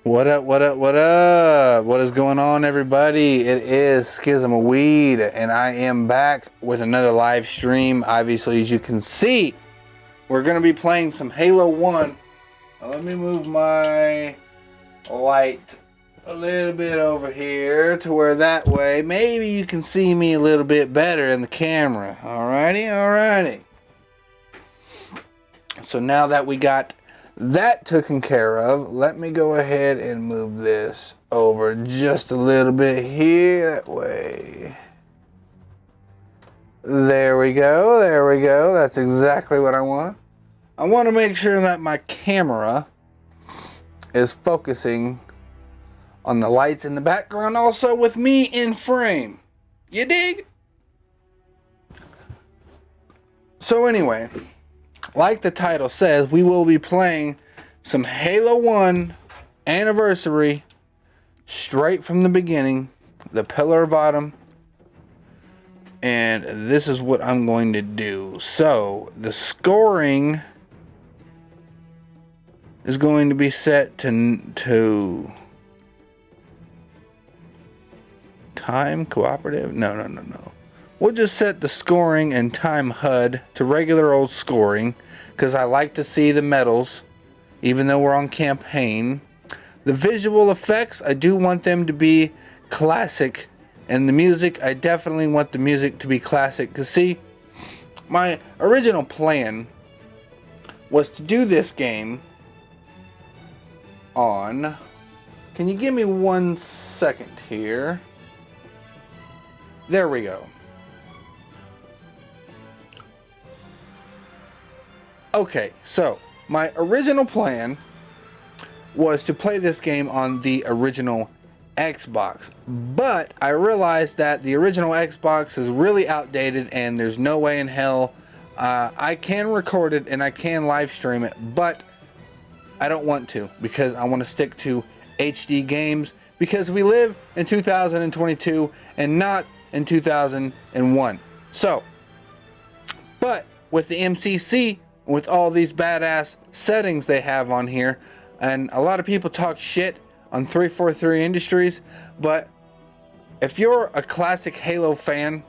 What up, what up, what up? What is going on, everybody? It is Skizamaweed, and I am back with another live stream. Obviously, as you can see, we're going to be playing some Halo 1. Now, let me move my light a little bit over here to where that way maybe you can see me a little bit better in the camera. Alrighty. So now that we got that taken care of, let me go ahead and move this over just a little bit here, that way. There we go. That's exactly what I want. I want to make sure that my camera is focusing on the lights in the background, also with me in frame. You dig? So anyway, like the title says, we will be playing some Halo 1 Anniversary straight from the beginning, the Pillar of Autumn, and this is what I'm going to do. So the scoring is going to be set to time cooperative. No. We'll just set the scoring and time HUD to regular old scoring, because I like to see the medals, even though we're on campaign. The visual effects, I do want them to be classic, and the music, I definitely want the music to be classic. Because see, my original plan was to do this game on, can you give me 1 second here? There we go. Okay, so my original plan was to play this game on the original Xbox, but I realized that the original Xbox is really outdated and there's no way in hell I can record it and I can live stream it, but I don't want to, because I want to stick to HD games, because we live in 2022 and not in 2001. So, but with the MCC, with all these badass settings they have on here, and a lot of people talk shit on 343 Industries, but if you're a classic Halo fan,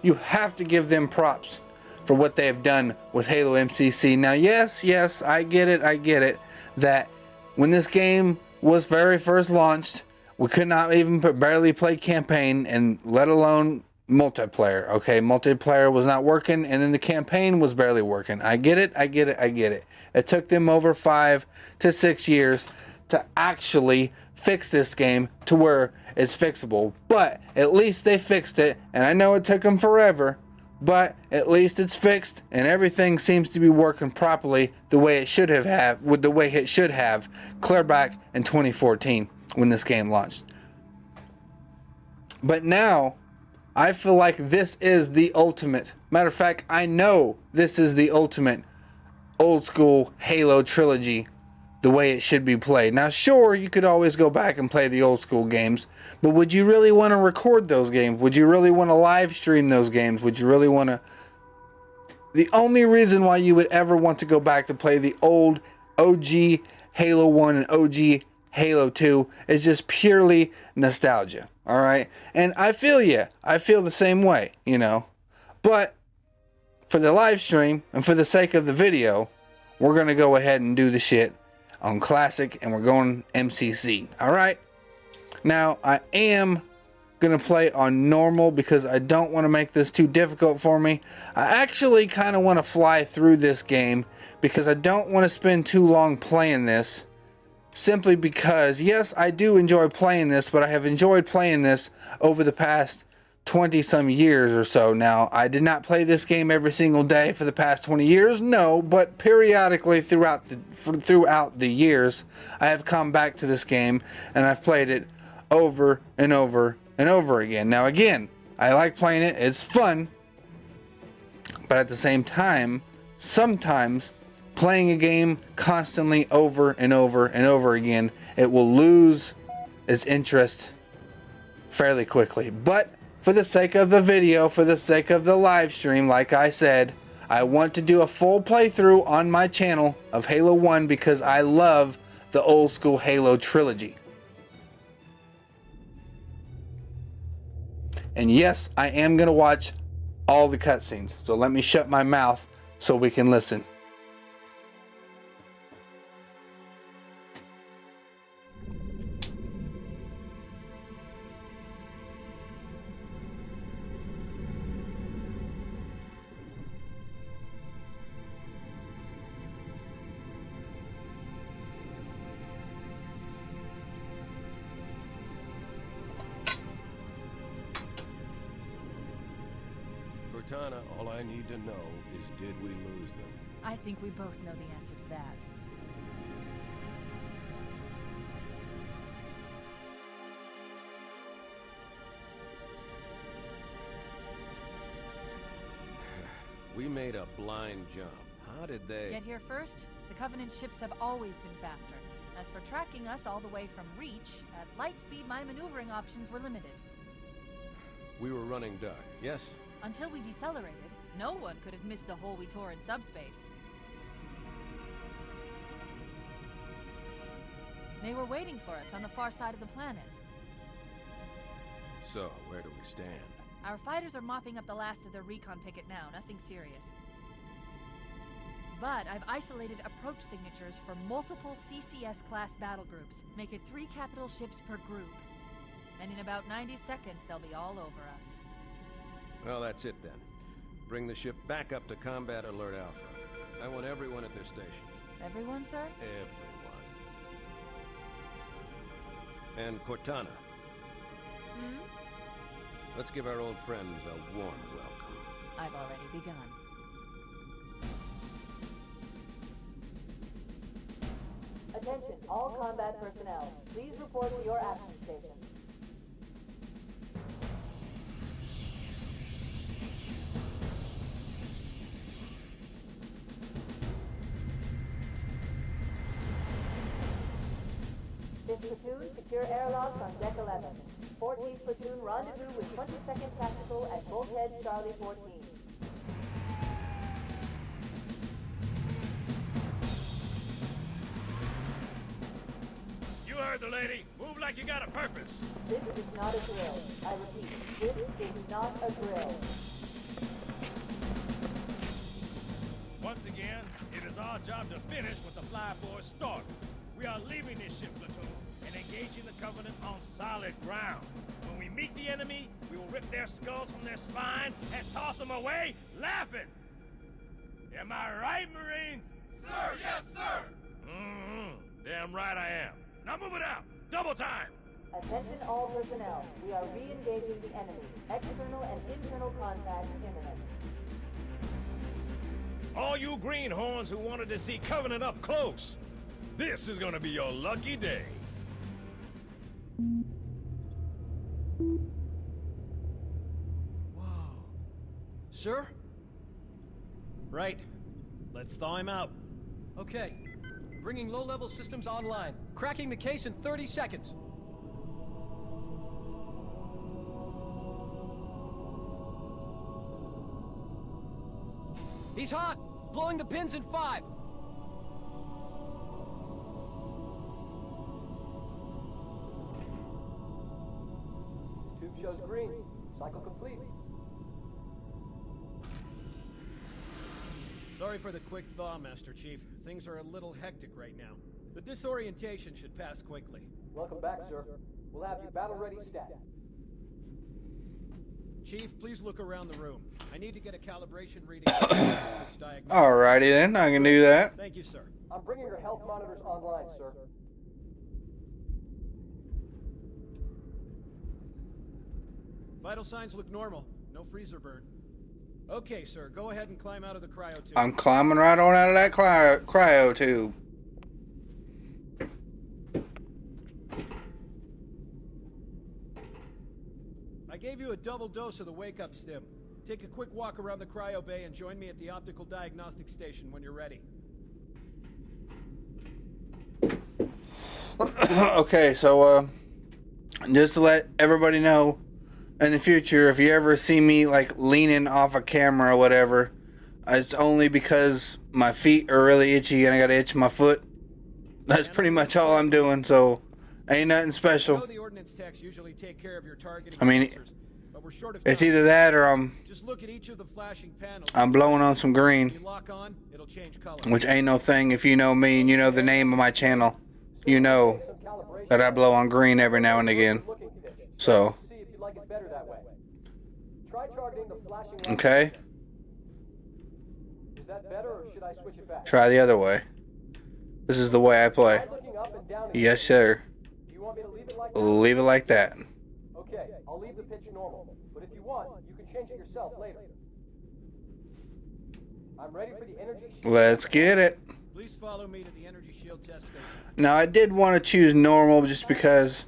you have to give them props for what they have done with Halo MCC. Now, yes, I get it, that when this game was very first launched, we could not even barely play campaign, and let alone multiplayer. Okay, multiplayer was not working, and then the campaign was barely working. I get it. It took them over 5 to 6 years to actually fix this game to where it's fixable, but at least they fixed it. And I know it took them forever, but at least it's fixed, and everything seems to be working properly the way it should have clear back in 2014 when this game launched. But now I feel like this is the ultimate. Matter of fact, I know this is the ultimate old school Halo trilogy, the way it should be played. Now, sure, you could always go back and play the old school games, but would you really want to record those games? Would you really want to live stream those games? Would you really want to? The only reason why you would ever want to go back to play the old OG Halo 1 and OG Halo 2 is just purely nostalgia. All right, and I feel the same way, but for the live stream and for the sake of the video, we're gonna go ahead and do the shit on classic, and we're going MCC. All right, now I am gonna play on normal because I don't want to make this too difficult for me. I actually kind of want to fly through this game because I don't want to spend too long playing this. Simply because, yes, I do enjoy playing this, but I have enjoyed playing this over the past 20 some years or so. Now, I did not play this game every single day for the past 20 years, no, but periodically throughout the years, I have come back to this game and I've played it over and over and over again. Now, again, I like playing it, it's fun, but at the same time, sometimes playing a game constantly over and over and over again, it will lose its interest fairly quickly. But for the sake of the video, for the sake of the live stream, like I said, I want to do a full playthrough on my channel of Halo 1 because I love the old school Halo trilogy. And yes, I am going to watch all the cutscenes. So let me shut my mouth so we can listen. Cortana, all I need to know is, did we lose them? I think we both know the answer to that. We made a blind jump. How did they... Get here first? The Covenant ships have always been faster. As for tracking us all the way from Reach, at light speed my maneuvering options were limited. We were running dark, yes? Until we decelerated, no one could have missed the hole we tore in subspace. They were waiting for us on the far side of the planet. So, where do we stand? Our fighters are mopping up the last of their recon picket now, nothing serious. But I've isolated approach signatures for multiple CCS-class battle groups. Make it 3 capital ships per group. And in about 90 seconds, they'll be all over us. Well, that's it then. Bring the ship back up to Combat Alert Alpha. I want everyone at their stations. Everyone, sir? Everyone. And Cortana. Hmm? Let's give our old friends a warm welcome. I've already begun. Attention, all combat personnel. Please report to your action stations. Fifth platoon, secure airlocks on deck 11. 14th platoon, rendezvous with 22nd Tactical at Bulkhead Charlie 14. You heard the lady. Move like you got a purpose. This is not a drill. I repeat, this is not a drill. Once again, it is our job to finish what the flyboys started. We are leaving this ship platoon and engaging the Covenant on solid ground. When we meet the enemy, we will rip their skulls from their spines and toss them away, laughing. Am I right, Marines? Sir, yes, sir! Damn right I am. Now move it out! Double time! Attention all personnel. We are re-engaging the enemy. External and internal contact imminent. All you greenhorns who wanted to see Covenant up close, this is gonna be your lucky day. Whoa. Sir? Right. Let's thaw him out. Okay. Bringing low-level systems online. Cracking the case in 30 seconds. He's hot! Blowing the pins in 5! Tube shows green. Cycle complete. Sorry for the quick thaw, Master Chief. Things are a little hectic right now. The disorientation should pass quickly. Welcome back, sir. We'll have you battle-ready stat. Chief, please look around the room. I need to get a calibration reading. Alrighty then, I can do that. Thank you, sir. I'm bringing your health monitors online, sir. Vital signs look normal. No freezer burn. Okay, sir. Go ahead and climb out of the cryo tube. I'm climbing right on out of that cryo tube. I gave you a double dose of the wake-up stim. Take a quick walk around the cryo bay and join me at the optical diagnostic station when you're ready. Okay, so just to let everybody know, in the future, if you ever see me like leaning off a camera or whatever, it's only because my feet are really itchy and I gotta itch my foot. That's pretty much all I'm doing, so ain't nothing I know special. the ordnance techs usually take care of your targeting I mean, sensors, but we're short of it's time. either that or Just look at each of the flashing panels. I'm blowing on some If green, you lock on, it'll change color. which ain't no thing. If you know me and you know the name of my channel, you know that I blow on green every now and again. So, See if you like it better that way. Try targeting the flashing. okay, Is that better, or should I switch it back? try the other way. This is the way I play. Try looking up and down again. Yes, sir. Do you want me to leave it like that? Leave it like that. Okay, I'll leave the pitch normal. But if you want, you can change it yourself later. I'm ready for the energy shield. Let's get it. Please follow me to the energy shield test station. Now, I did want to choose normal just because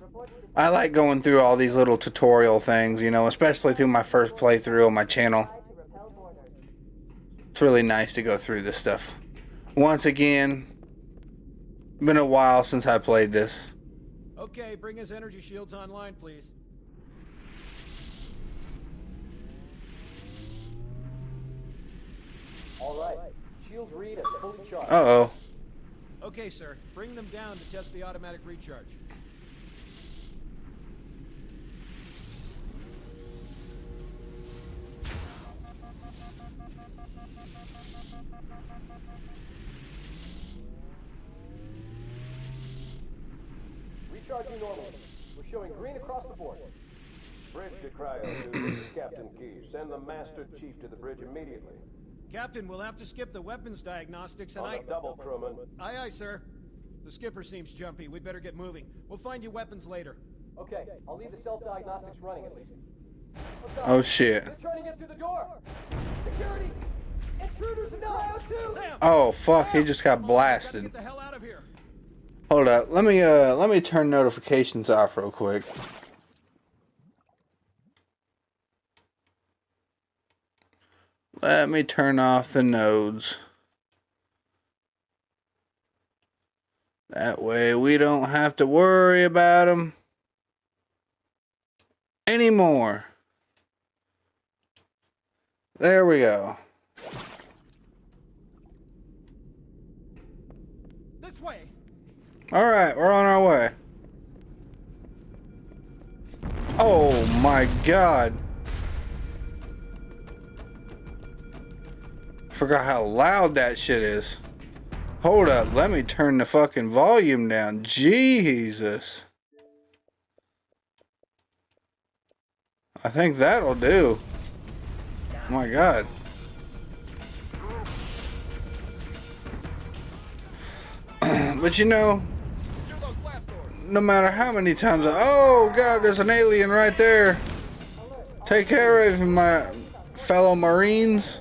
I like going through all these little tutorial things, you know, especially through my first playthrough on my channel. To repel borders. It's really nice to go through this stuff. Once again, been a while since I played this. Okay, bring his energy shields online, please. All right. Shields read as fully charged. Uh-oh. Okay, sir. Bring them down to test the automatic recharge. Recharging normally. We're showing green across the board. Bridge to Cryo 2. This is Captain Key. Send the Master Chief to the bridge immediately. Captain, we'll have to skip the weapons diagnostics and On the double, Truman. Aye, aye, sir. The skipper seems jumpy. We'd better get moving. We'll find you weapons later. Okay, I'll leave the self-diagnostics running at least. Oh, shit. They're trying to get through the door! Security! Intruders in Cryo 2! Sam! Oh, fuck, he just got Gotta blasted. get the hell out of here. Hold up. Let me turn notifications off real quick. Let me turn off the nodes. That way we don't have to worry about them anymore. There we go. This way. Alright, we're on our way. Oh my god. Forgot how loud that shit is. Hold up, let me turn the fucking volume down. Jesus. I think that'll do. My god. But you know, no matter how many times oh god, there's an alien right there. Take care of my fellow Marines.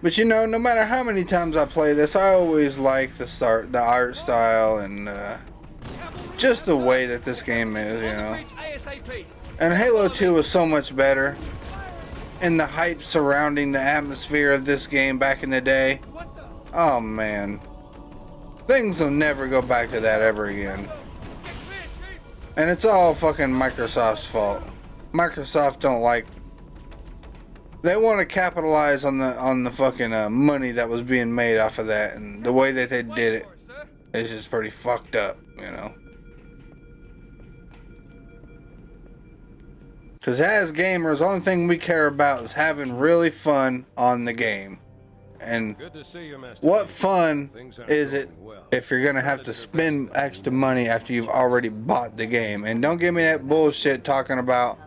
But you know, no matter how many times I play this, I always like the art style and just the way that this game is, you know. And Halo 2 was so much better. And the hype surrounding the atmosphere of this game back in the day. Oh man. Things will never go back to that ever again. And it's all fucking Microsoft's fault. Microsoft don't like. They want to capitalize on the fucking money that was being made off of that, and the way that they did it is just pretty fucked up, you know. Because as gamers, the only thing we care about is having really fun on the game. And Good to see you, Master what Chief. fun Things aren't is it going well. if you're gonna have to spend extra money after you've already bought the game? And don't give me that bullshit talking about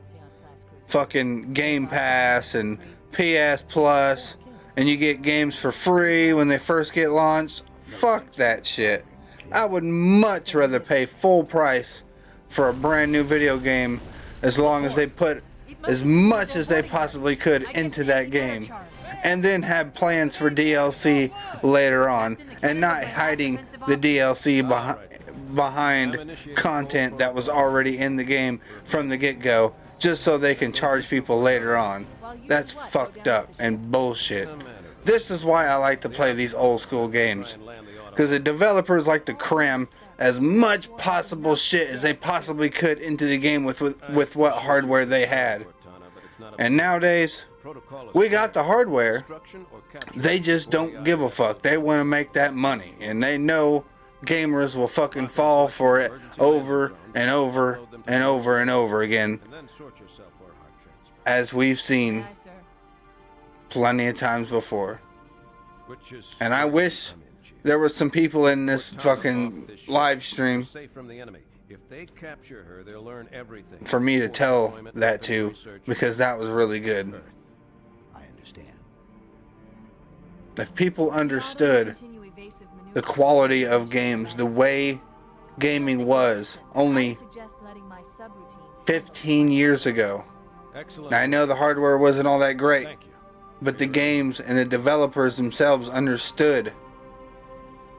fucking Game Pass and PS Plus and you get games for free when they first get launched. Fuck that shit. I would much rather pay full price for a brand new video game as long as they put as much as they possibly could into that game. And then have plans for DLC later on, and not hiding the DLC behind content that was already in the game from the get-go, just so they can charge people later on. That's fucked up and bullshit. This is why I like to play these old school games, because the developers like to cram as much possible shit as they possibly could into the game with what hardware they had. And nowadays, protocol of We got the hardware. destruction or capture. They just don't give a fuck. They want to make that money, and they know gamers will fucking fall for it over and over and over and over again, And then sort yourself for a heart transfer. as we've seen Aye, sir. plenty of times before. Which is And I wish there was some people in this fucking live stream safe from the enemy. If they capture her, they'll learn everything. for me to Before tell deployment, that defense to, research, because that was really good. Earth. I understand. If people understood Continue evasive maneuvers. the quality of games, the way gaming was only I suggest letting my subroutines handle 15 years ago. Excellent. Now, I know the hardware wasn't all that great, Thank you. but the games and the developers themselves understood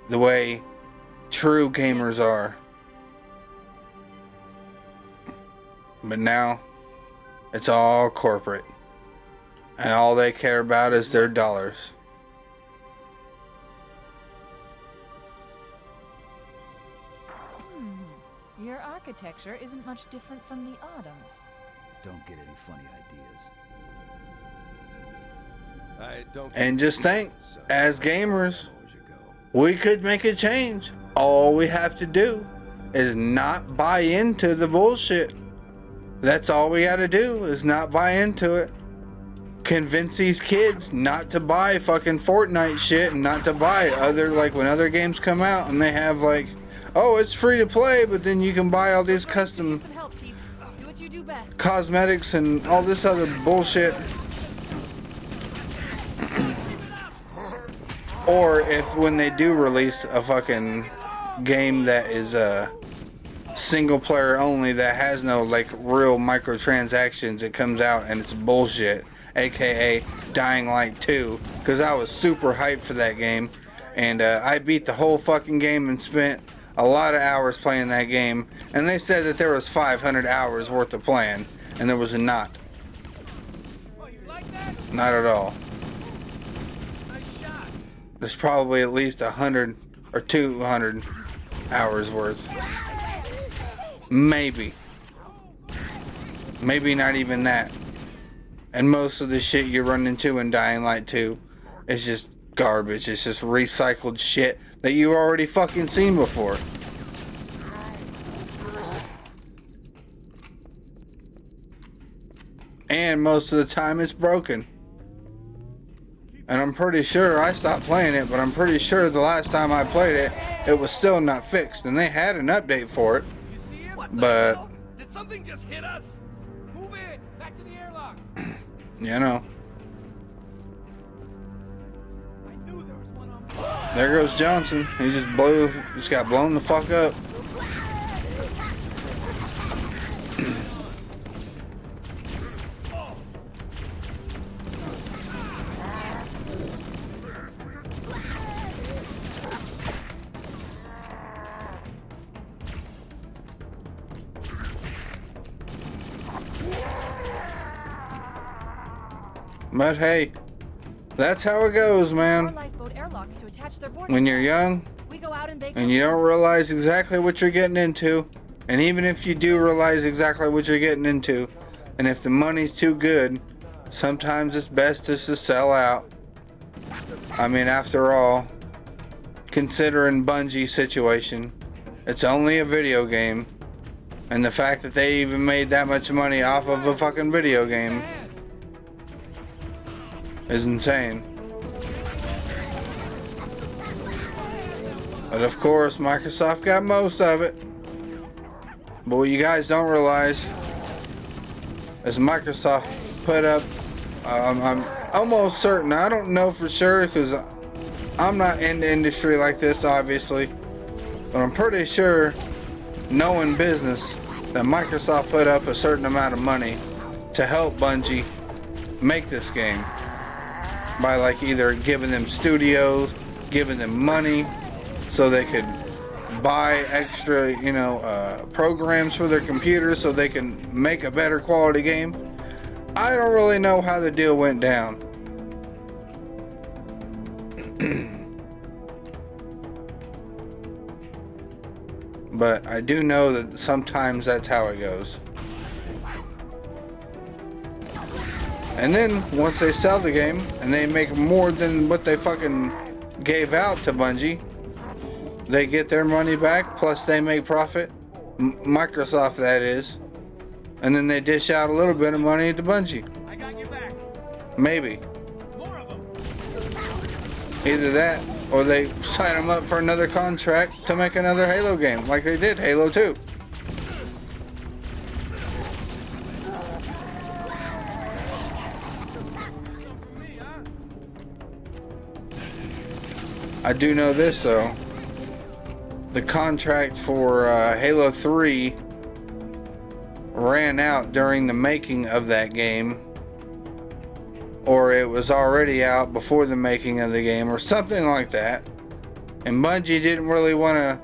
the way true gamers are. But now it's all corporate, and all they care about is their dollars. Your architecture isn't much different from the Autumn's. Don't get any funny ideas. I don't And just think, as gamers, As you go. we could make a change. All we have to do is not buy into the bullshit. That's all we gotta do, is not buy into it. Convince these kids not to buy fucking Fortnite shit, and not to buy other, like when other games come out and they have like, oh, it's free to play, but then you can buy all these custom Some help, Chief. Do what you do best. cosmetics and all this other bullshit. Or if when they do release a fucking game that is single player only, that has no like real microtransactions, it comes out and it's bullshit, aka Dying Light 2, because I was super hyped for that game, and I beat the whole fucking game and spent a lot of hours playing that game, and they said that there was 500 hours worth of playing, and there was not. Oh, you like that? Not at all. Nice shot. There's probably at least 100 or 200 hours worth. Maybe. Maybe not even that. And most of the shit you run into in Dying Light 2 is just garbage. It's just recycled shit that you already fucking seen before. And most of the time it's broken. And I'm pretty sure I stopped playing it, but I'm pretty sure the last time I played it, it was still not fixed. And they had an update for it. You see him? But, Did something just hit us? Move in. Back to the airlock. you know, I knew there was one on. there goes Johnson. He just got blown the fuck up. But hey, that's how it goes, Our man. lifeboat airlocks to attach their boarding When you're pass. young We go out and they and you don't realize exactly what you're getting into, and even if you do realize exactly what you're getting into, and if the money's too good, sometimes it's best just to sell out. I mean, after all, considering Bungie's situation, it's only a video game, and the fact that they even made that much money off of a fucking video game is insane. But of course, Microsoft got most of it. But what you guys don't realize is Microsoft put up, I'm almost certain, I don't know for sure because I'm not in the industry like this, obviously, but I'm pretty sure, knowing business, that Microsoft put up a certain amount of money to help Bungie make this game by like either giving them studios, giving them money so they could buy extra, programs for their computers so they can make a better quality game. I don't really know how the deal went down. But I do know that sometimes that's how it goes. And then once they sell the game and they make more than what they fucking gave out to Bungie, they get their money back, plus they make profit. Microsoft, that is. And then they dish out a little bit of money to Bungie. I got your back. Maybe. More of them. Either that, or they sign them up for another contract to make another Halo game, like they did Halo 2. I do know this though. The contract for Halo 3 ran out during the making of that game, or it was already out before the making of the game, or something like that. And Bungie didn't really want to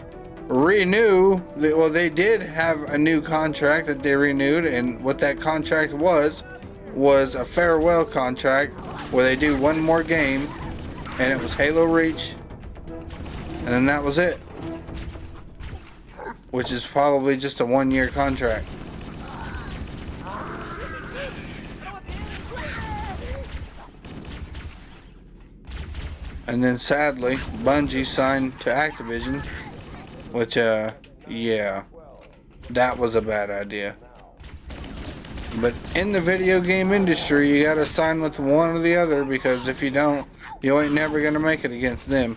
renew. Well, they did have a new contract that they renewed, and what that contract was a farewell contract where they do one more game, and it was Halo Reach, and then that was it. Which is probably just a 1-year contract. And then sadly, Bungie signed to Activision, which, yeah, that was a bad idea. But in the video game industry, you gotta sign with one or the other, because if you don't, you ain't never gonna make it against them.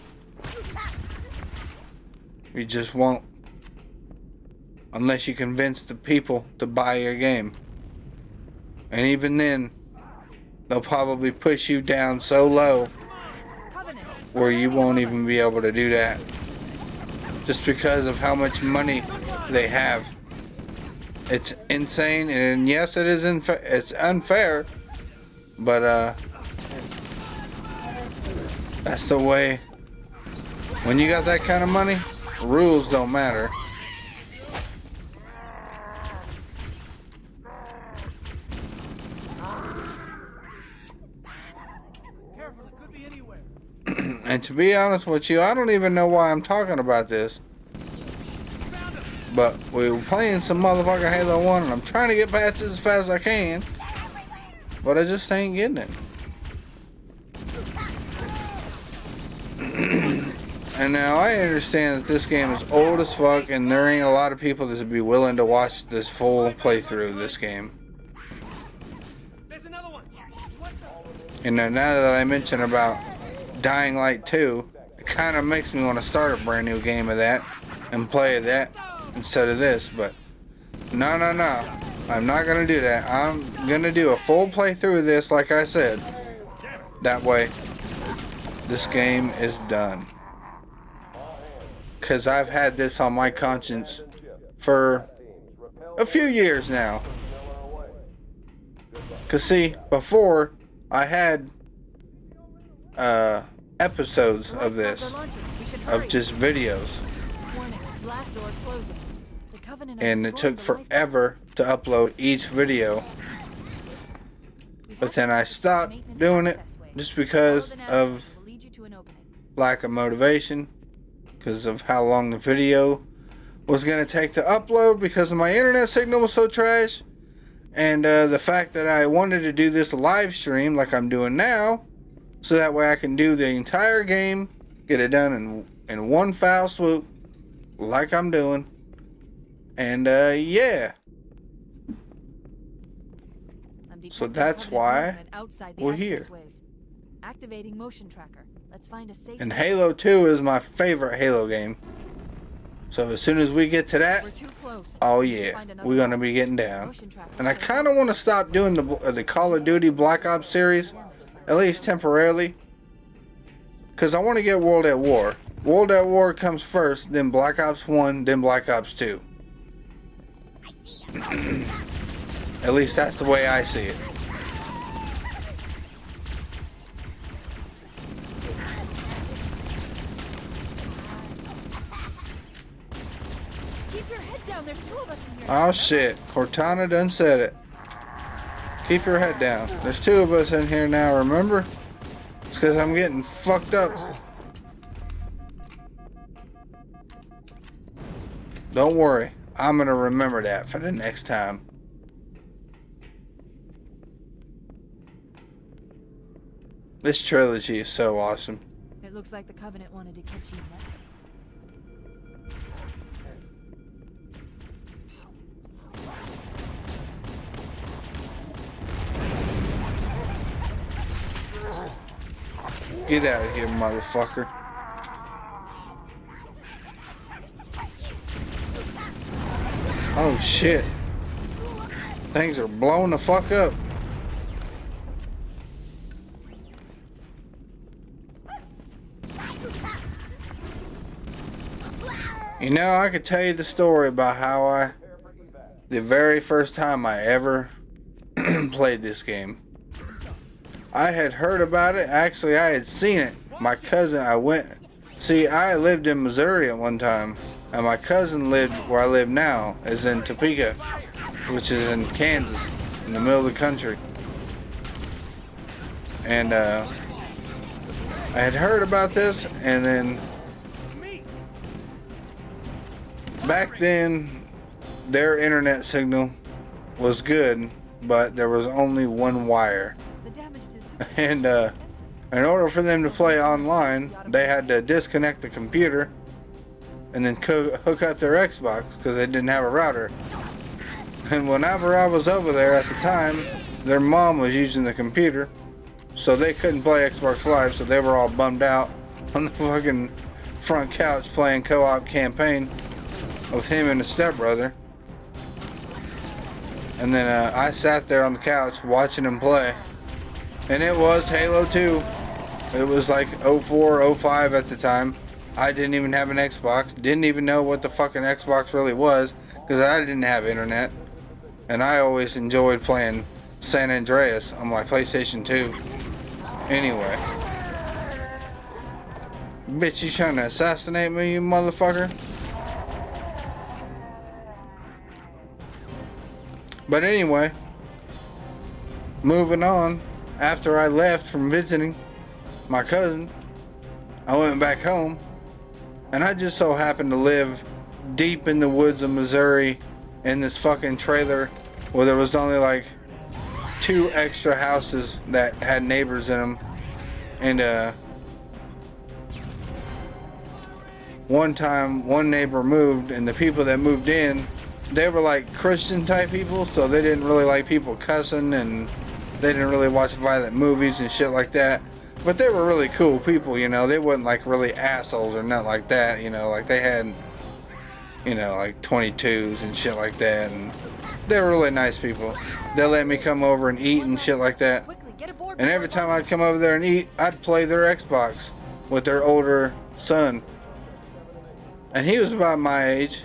You just won't. Unless you convince the people to buy your game. And even then, they'll probably push you down so low where you won't even be able to do that. Just because of how much money they have. It's insane, and yes, it is it's unfair, but that's the way. When you got that kind of money, rules don't matter. And to be honest with you, I don't even know why I'm talking about this. But we were playing some motherfucking Halo 1, and I'm trying to get past it as fast as I can. But I just ain't getting it. And now I understand that this game is old as fuck, and there ain't a lot of people that would be willing to watch this full playthrough of this game. And now that I mention about Dying Light 2, it kind of makes me want to start a brand new game of that and play that instead of this. But no, I'm not gonna do that. I'm gonna do a full playthrough of this, like I said. That way this game is done, because I've had this on my conscience for a few years now. Because see, before I had episodes of this, of just videos, and it took forever to upload each video, but then I stopped doing it just because of lack of motivation, because of how long the video was going to take to upload, because my internet signal was so trash, and the fact that I wanted to do this live stream like I'm doing now, so that way I can do the entire game, get it done in one foul swoop, like I'm doing. And yeah. So that's why we're here. Activating motion tracker. Let's find a safe. And Halo 2 is my favorite Halo game. So as soon as we get to that, oh yeah, we're gonna be getting down. And I kind of want to stop doing the Call of Duty Black Ops series, at least temporarily, because I want to get World at War. World at War comes first, then Black Ops 1, then Black Ops 2. At least that's the way I see it. Keep your head down. There's 2 of us in here. Oh shit, Cortana done said it. Keep your head down. There's 2 of us in here now, remember? It's because I'm getting fucked up. Don't worry, I'm gonna remember that for the next time. This trilogy is so awesome. It looks like the Covenant wanted to catch you now. Get out of here, motherfucker. Oh shit. Things are blowing the fuck up. You know, I could tell you the story about how the very first time I ever played this game. I had heard about it. Actually, I had seen it. My cousin, I lived in Missouri at one time, and my cousin lived where I live now, is in Topeka, which is in Kansas, in the middle of the country. And I had heard about this, and then back then, their internet signal was good, but there was only one wire. And in order for them to play online, they had to disconnect the computer and then hook up their Xbox because they didn't have a router. And whenever I was over there at the time, their mom was using the computer, so they couldn't play Xbox Live, so they were all bummed out on the fucking front couch playing co-op campaign with him and his stepbrother. And then I sat there on the couch watching him play. And it was Halo 2. It was like 04, 05 at the time. I didn't even have an Xbox. Didn't even know what the fucking Xbox really was because I didn't have internet. And I always enjoyed playing San Andreas on my PlayStation 2. Anyway. Bitch, you trying to assassinate me, you motherfucker? But anyway. Moving on. After I left from visiting my cousin, I went back home, and I just so happened to live deep in the woods of Missouri in this fucking trailer where there was only like 2 extra houses that had neighbors in them. And one time one neighbor moved, and the people that moved in, they were like Christian type people, so they didn't really like people cussing, and they didn't really watch violent movies and shit like that. But they were really cool people, you know. They wasn't like really assholes or nothing like that, you know. Like they had, you know, like 22s and shit like that. And they were really nice people. They let me come over and eat and shit like that. And every time I'd come over there and eat, I'd play their Xbox with their older son. And he was about my age.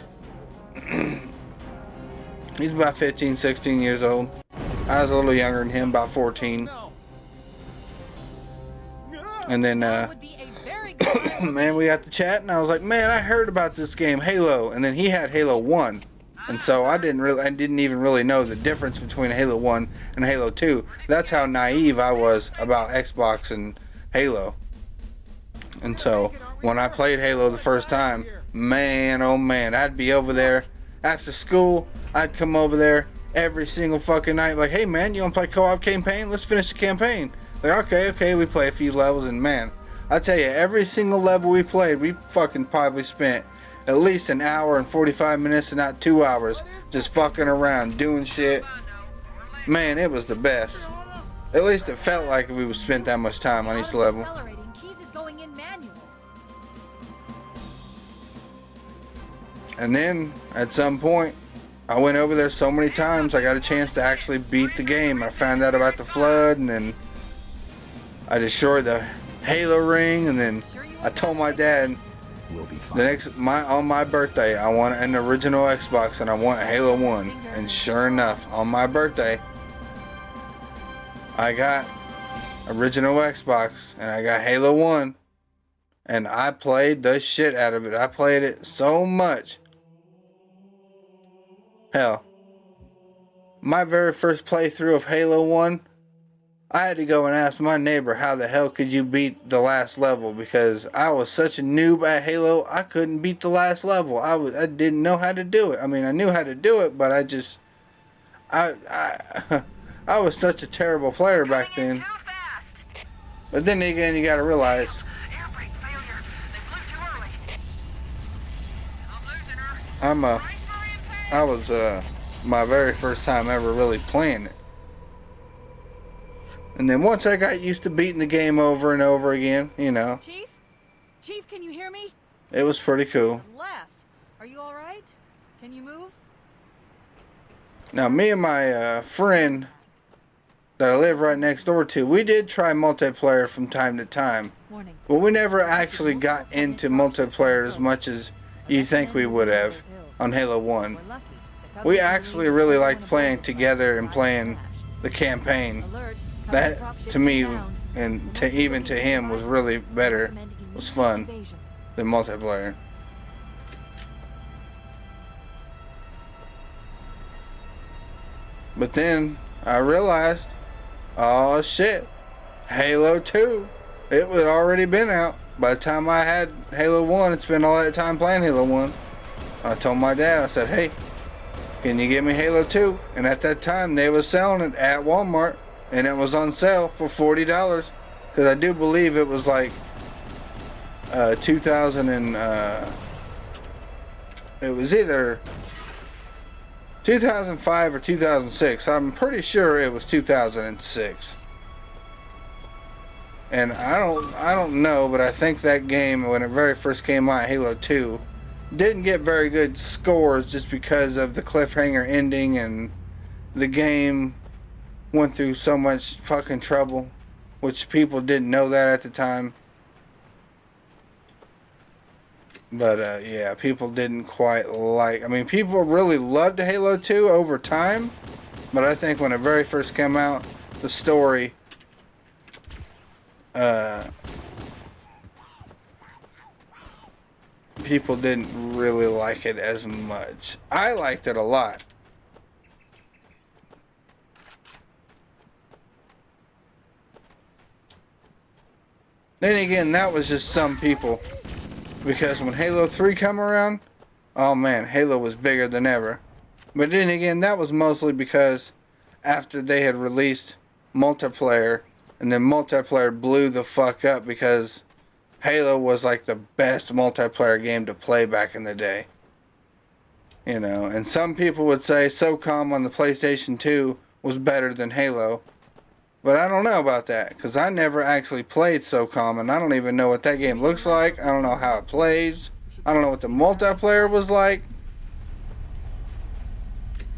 He's about 15, 16 years old. I was a little younger than him, about 14. And then, man, we got to chat, and I was like, man, I heard about this game, Halo. And then he had Halo 1. And so I didn't even really know the difference between Halo 1 and Halo 2. That's how naive I was about Xbox and Halo. And so when I played Halo the first time, man, oh man, I'd be over there after school. I'd come over there every single fucking night, like, hey man, you wanna play co-op campaign? Let's finish the campaign. Like, okay, we play a few levels, and man, I tell you, every single level we played, we fucking probably spent at least an hour and 45 minutes, and not 2 hours, just fucking around, doing shit. Man, it was the best. At least it felt like we spent that much time on each level. And then, at some point, I went over there so many times, I got a chance to actually beat the game. I found out about the flood, and then I destroyed the Halo ring, and then I told my dad on my birthday I want an original Xbox and I want Halo 1. And sure enough, on my birthday I got original Xbox and I got Halo 1, and I played the shit out of it. I played it so much. Hell, my very first playthrough of Halo 1, I had to go and ask my neighbor how the hell could you beat the last level, because I was such a noob at Halo, I couldn't beat the last level. I didn't know how to do it. I mean, I knew how to do it, but I was such a terrible player back then. But then again, you gotta realize Air brake failure. They blew too early. I'm losing her. I was my very first time ever really playing it. And then once I got used to beating the game over and over again, you know, Chief? Chief, can you hear me? it was pretty cool. At last. Are you alright? Can you move? Now, me and my friend that I live right next door to, we did try multiplayer from time to time. Warning. But we never actually got into multiplayer as much as you think we would have on Halo 1. We're lucky. The We covenant actually believes really everyone liked playing aboard together and will playing survive the campaign. the crash. Alert. That, Covenant to me, dropship inbound. and to even to him, was really better, was fun than multiplayer. But then I realized, oh shit, Halo 2, it had already been out. By the time I had Halo 1 and spent all that time playing Halo 1, I told my dad, I said, hey, can you give me Halo 2? And at that time, they was selling it at Walmart, and it was on sale for $40. Because I do believe it was like 2000 and, it was either 2005 or 2006. I'm pretty sure it was 2006. And I don't know, but I think that game, when it very first came out, Halo 2, didn't get very good scores just because of the cliffhanger ending, and the game went through so much fucking trouble, which people didn't know that at the time. But yeah, people didn't quite like, I mean, people really loved Halo 2 over time, but I think when it very first came out, the story people didn't really like it as much. I liked it a lot. Then again, that was just some people. Because when Halo 3 come around, oh man, Halo was bigger than ever. But then again, that was mostly because after they had released multiplayer, and then multiplayer blew the fuck up because Halo was like the best multiplayer game to play back in the day. You know, and some people would say SOCOM on the PlayStation 2 was better than Halo. But I don't know about that, because I never actually played SOCOM, and I don't even know what that game looks like. I don't know how it plays. I don't know what the multiplayer was like.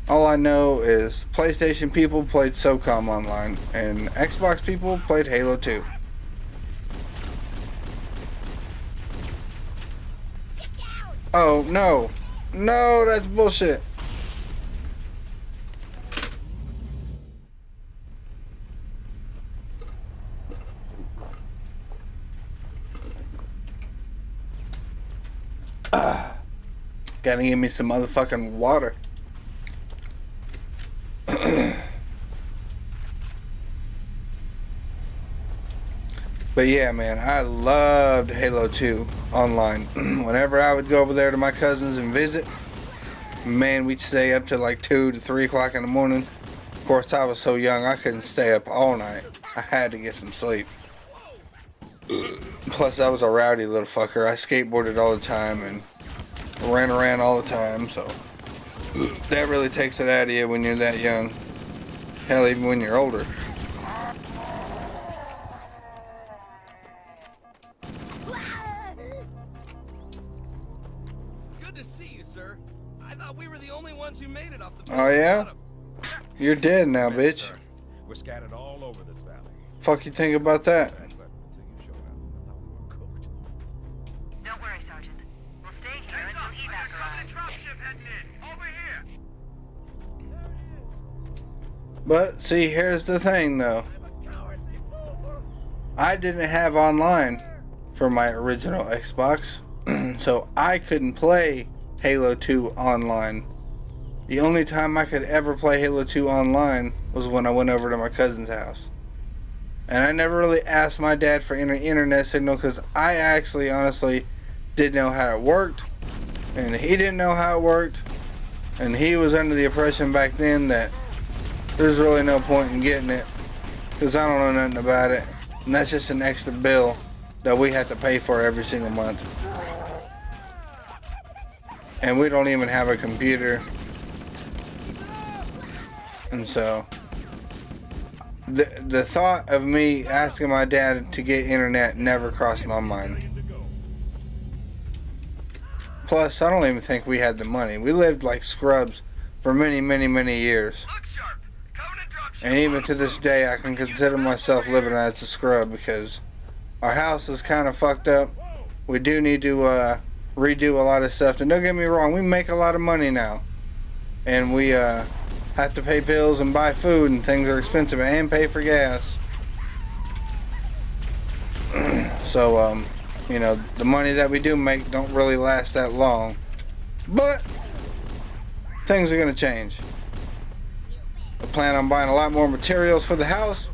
All I know is PlayStation people played SOCOM online, and Xbox people played Halo 2. Oh, no. No, that's bullshit. Gotta give me some motherfucking water. But yeah, man, I loved Halo 2 online. Whenever I would go over there to my cousins and visit, man, we'd stay up till like 2 to 3 o'clock in the morning. Of course, I was so young, I couldn't stay up all night. I had to get some sleep. Plus, I was a rowdy little fucker. I skateboarded all the time and ran around all the time, so that really takes it out of you when you're that young. Hell, even when you're older. Good to see you, sir. I thought we were the only ones who made it off the Oh yeah? You're dead now, bitch. Sir, we're scattered all over this valley. Fuck you think about that? But until you showed up, I thought we were cooked. Don't worry, Sergeant. We'll stay here until evac arrives. Dropship heading in. Over here. But see, here's the thing though. I didn't have online for my original Xbox, so I couldn't play Halo 2 online. The only time I could ever play Halo 2 online was when I went over to my cousin's house. And I never really asked my dad for any internet signal because I actually honestly didn't know how it worked, and he didn't know how it worked, and he was under the impression back then that there's really no point in getting it because I don't know nothing about it. And that's just an extra bill that we have to pay for every single month. And we don't even have a computer. And so the thought of me asking my dad to get internet never crossed my mind. Plus, I don't even think we had the money. We lived like scrubs for many, many, many years. And even to this day, I can consider myself living as a scrub because our house is kind of fucked up. We do need to redo a lot of stuff. And don't get me wrong, we make a lot of money now. And we have to pay bills and buy food, and things are expensive, and pay for gas. So, you know, the money that we do make don't really last that long. But things are going to change. I plan on buying a lot more materials for the house.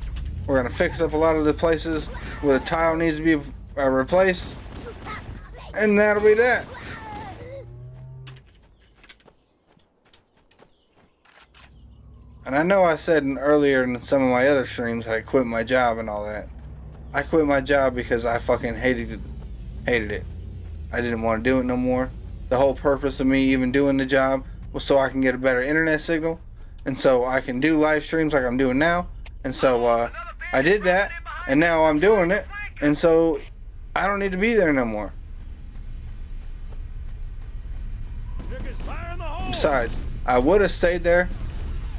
We're going to fix up a lot of the places where the tile needs to be replaced. And that'll be that. And I know I said earlier in some of my other streams I quit my job and all that. I quit my job because I fucking hated it. I didn't want to do it no more. The whole purpose of me even doing the job was so I can get a better internet signal, and so I can do live streams like I'm doing now. And so I did that, and now I'm doing it, and so I don't need to be there no more. Besides, I would have stayed there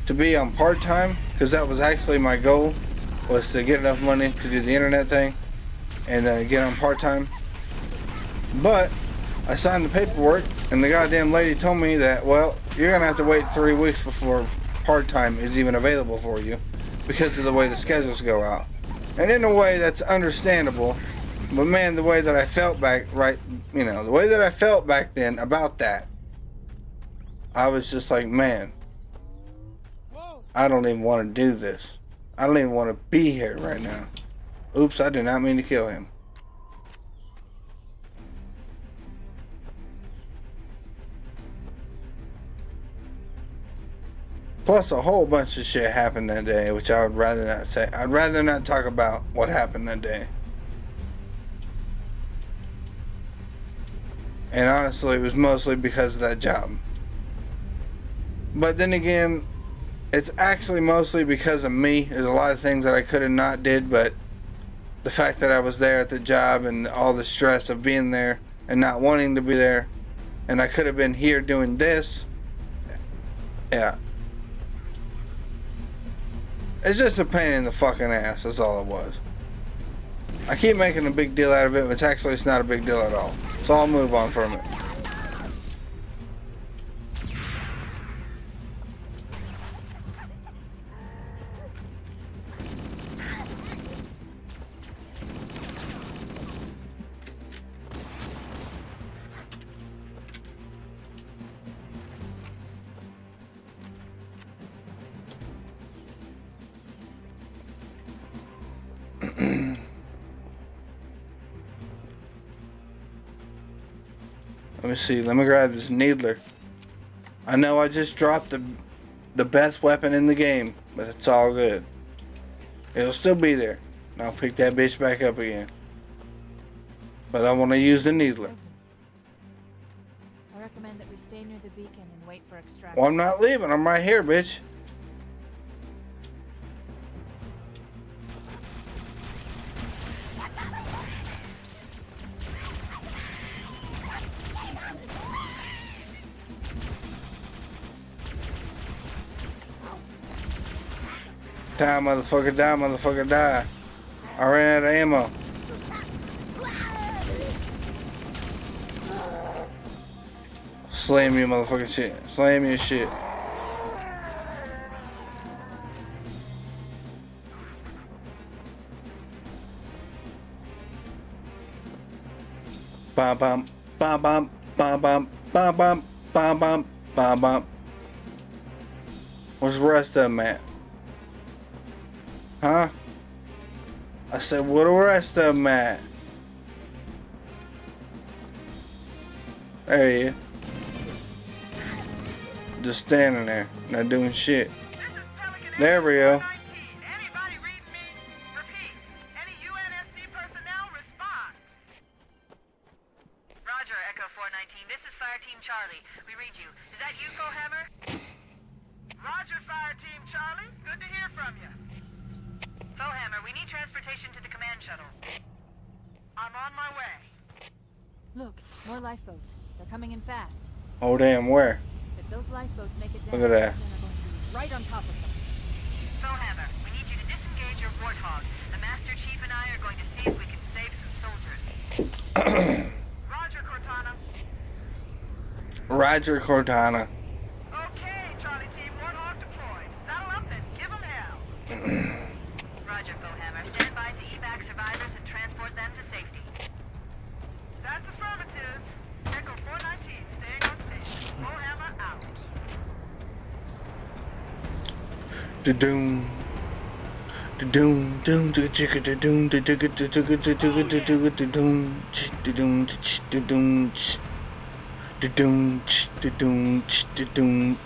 to be on part-time, because that was actually my goal, was to get enough money to do the internet thing and get on part-time. But I signed the paperwork, and the goddamn lady told me that, well, you're gonna have to wait 3 weeks before part-time is even available for you because of the way the schedules go out. And in a way, that's understandable. But man, the way that I felt back then about that, I was just like, man, I don't even want to do this. I don't even want to be here right now. Oops, I did not mean to kill him. Plus, a whole bunch of shit happened that day, which I would rather not say. I'd rather not talk about what happened that day. And honestly, it was mostly because of that job. But then again, it's actually mostly because of me. There's a lot of things that I could have not did, but the fact that I was there at the job and all the stress of being there and not wanting to be there, and I could have been here doing this. Yeah. It's just a pain in the fucking ass, that's all it was. I keep making a big deal out of it, but actually it's not a big deal at all. So I'll move on from it. Let me see. Let me grab this needler. I know I just dropped the best weapon in the game, but it's all good. It'll still be there. And I'll pick that bitch back up again. But I want to use the needler. I recommend that we stay near the beacon and wait for extraction. Well, I'm not leaving. I'm right here, bitch. Die, motherfucker, die, motherfucker, die. I ran out of ammo. Slam you, motherfucking shit. Slam your shit. Bum bum bum bum bum bum bum bum bum bum bum bum. Where's the rest of them at? Huh? I said, where the rest of them at? There he is. Just standing there, not doing shit. There we go. Team Charlie. Good to hear from you. Bowhammer, we need transportation to the command shuttle. I'm on my way. Look, more lifeboats. They're coming in fast. Oh damn, where? If those lifeboats make it down, Look at that. then they're going to be right on top of them. Bowhammer, we need you to disengage your Warthog. The Master Chief and I are going to see if we can save some soldiers. Roger, Cortana. Roger, Cortana. Okay, Charlie Team, Warthog deployed. Saddle up and give them hell. Roger, Bowhammer. Stand by to evac survivors and transport them to safety. That's affirmative. Echo 419, staying on station. Bowhammer out. Da-doom. Da-doom, doom, da-chicka, da-doom, da-digga, da-digga, da-digga, da-digga, da-doom, da-doom, da-doom, da-doom, da-doom, da-doom.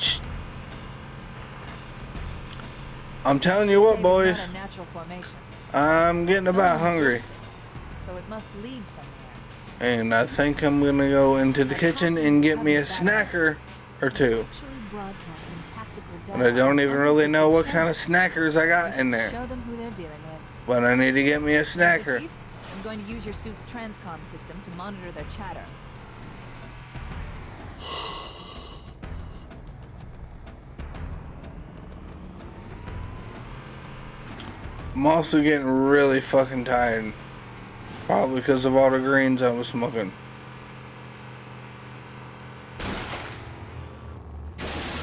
I'm telling you what, boys. It's not a natural formation, I'm getting about hungry. so it must lead somewhere. And I think I'm gonna go into the kitchen and get me a snacker or two. Actually broadcasting tactical And I don't even really know what kind of snackers I got in there. Show them who they're dealing with. But I need to get me a Master snacker. Chief, I'm going to use your suit's transcom system to monitor their chatter. I'm also getting really fucking tired. Probably because of all the greens I was smoking.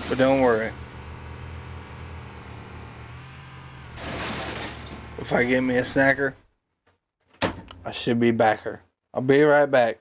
But don't worry. If I get me a snacker, I should be backer. I'll be right back.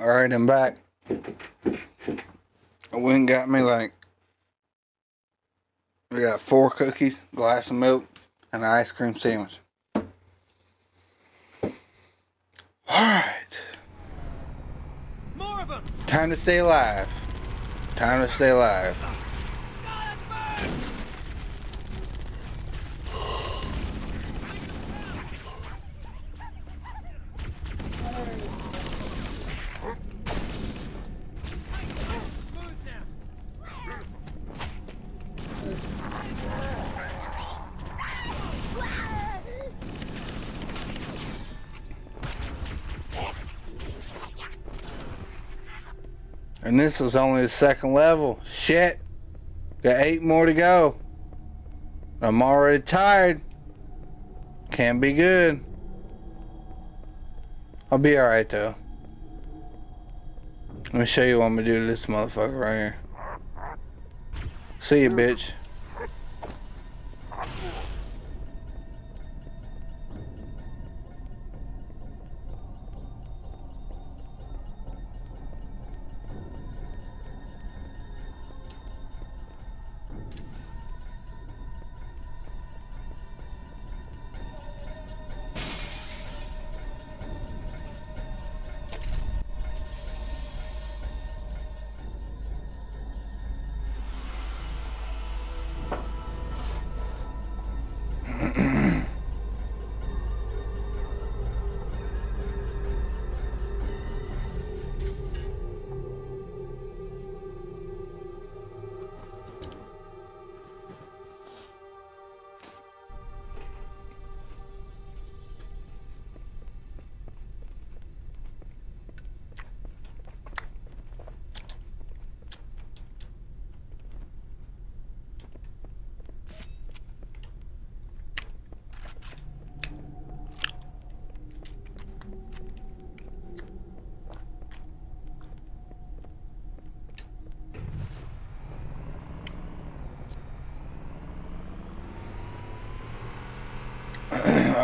Alright, I'm back. I went and got me we got 4 cookies, glass of milk, and an ice cream sandwich. Alright. More of them! Time to stay alive. Time to stay alive. And this was only the 2nd level. Shit. Got 8 more to go. I'm already tired. Can't be good. I'll be alright though. Let me show you what I'm gonna do to this motherfucker right here. See you, bitch.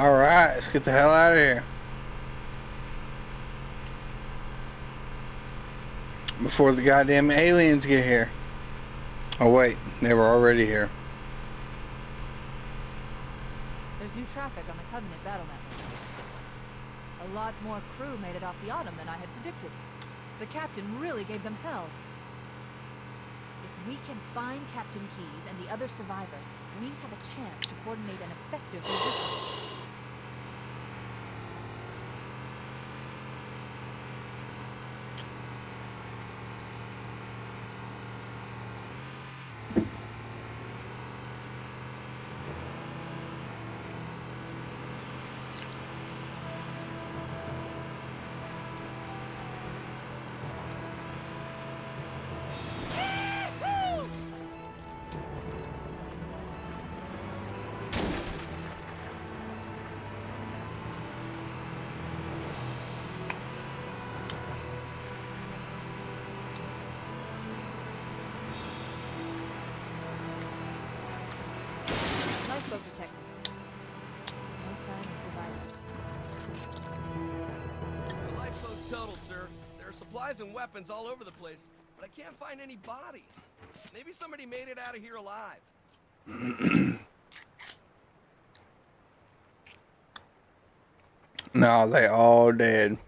Alright, let's get the hell out of here. Before the goddamn aliens get here. Oh wait, they were already here. There's new traffic on the Covenant battle network. A lot more crew made it off the Autumn than I had predicted. The captain really gave them hell. If we can find Captain Keyes and the other survivors, we have a chance to coordinate an effective resistance. Lifeboat detected. No sign of survivors. The lifeboat's totaled, sir. There are supplies and weapons all over the place, but I can't find any bodies. Maybe somebody made it out of here alive. No, they all dead.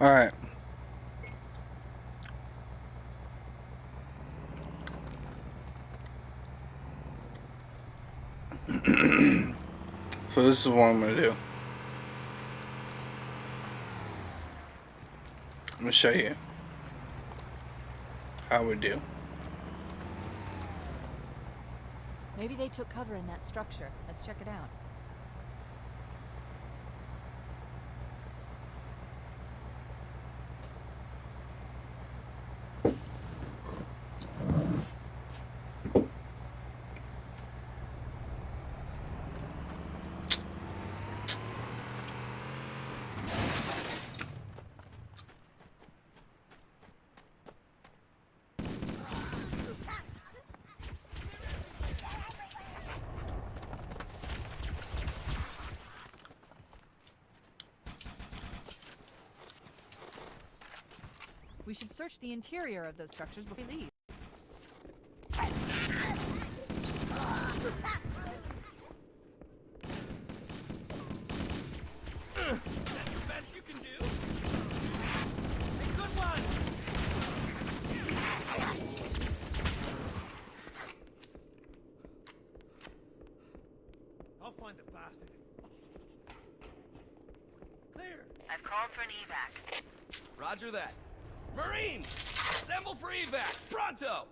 All right. So this is what I'm gonna do. I'm gonna show you how we do. Maybe they took cover in that structure. Let's check it out. We should search the interior of those structures before we leave. That's the best you can do? Hey, good one! I'll find the bastard. Clear! I've called for an evac. Roger that. Marines! Assemble for evac! Pronto!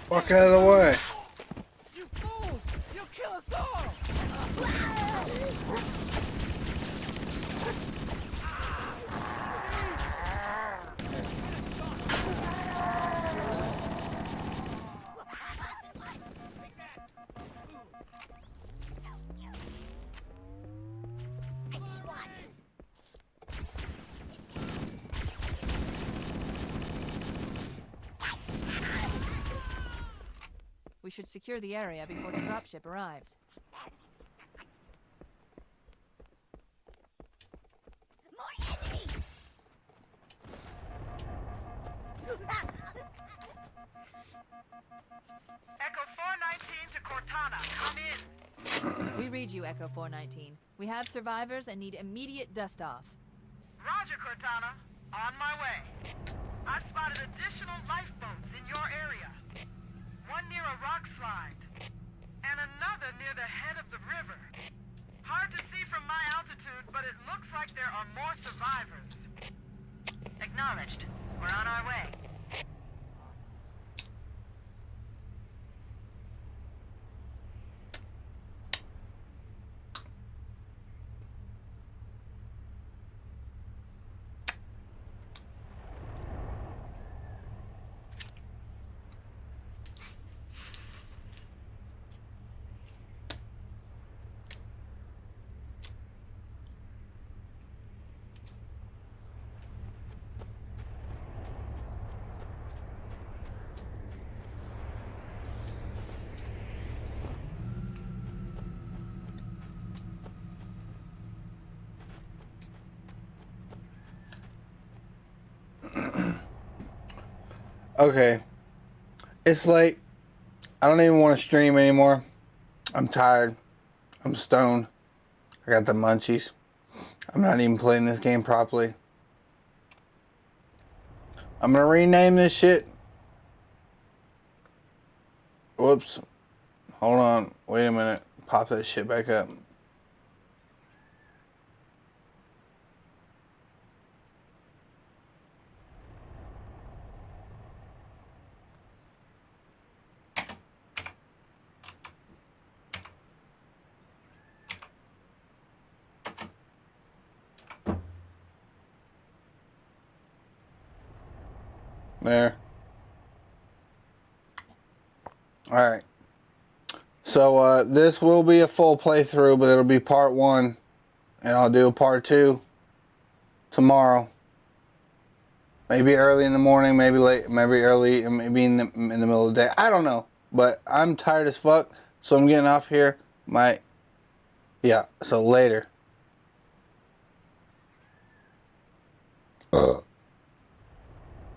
Walk out of the way. You fools! You'll kill us all! We should secure the area before the dropship arrives. Echo 419 to Cortana. Come in. We read you, Echo 419. We have survivors and need immediate dust-off. Roger, Cortana. On my way. I've spotted additional lifeboats in your area. One near a rock slide. And another near the head of the river. Hard to see from my altitude, but it looks like there are more survivors. Acknowledged. We're on our way. Okay. It's late. I don't even want to stream anymore. I'm tired. I'm stoned. I got the munchies. I'm not even playing this game properly. I'm gonna rename this shit. Whoops. Hold on. Wait a minute. Pop that shit back up. There. Alright. So, this will be a full playthrough, but it'll be part 1. And I'll do a part 2 tomorrow. Maybe early in the morning, maybe late, maybe early, maybe in the middle of the day. I don't know. But I'm tired as fuck, so I'm getting off here. Yeah, so later.